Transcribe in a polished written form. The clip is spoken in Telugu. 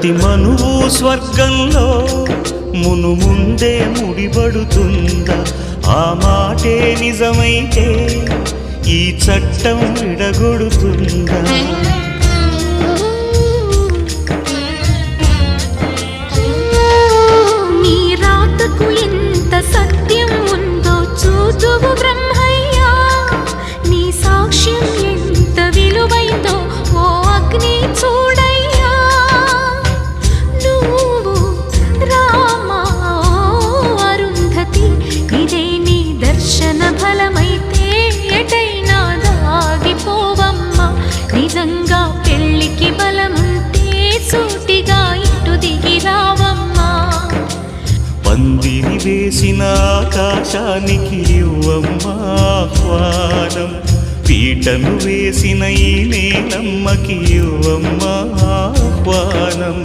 ప్రతి మనువు స్వర్గంలో ముందే ముడిపడుతుందా? ఆ మాటే నిజమైతే ఈ చట్టం విడగొడుతుందా? నీ రాతకు ఎంత సత్యం ఉందో చూదువు బ్రహ్మయ్యా, నీ సాక్ష్యం ఎంత విలువైందో ఓ అగ్ని చూడయ్యా. నువ్వు రామా అరుంధతి, ఇదే నీ దర్శన ఫలమైతే ఎటైనా దాగిపోవమ్మా. నిజంగా పెళ్ళికి బలముంటే సూటిగా ఇటు దిగి రావమ్మా. పందిరి వేసిన ఆకాశానికి ఇవ్వమ్మా ఆహ్వానం, పీటను వేసిన ఈ నేలమ్మకి ఇవ్వమ్మా ఆహ్వానం.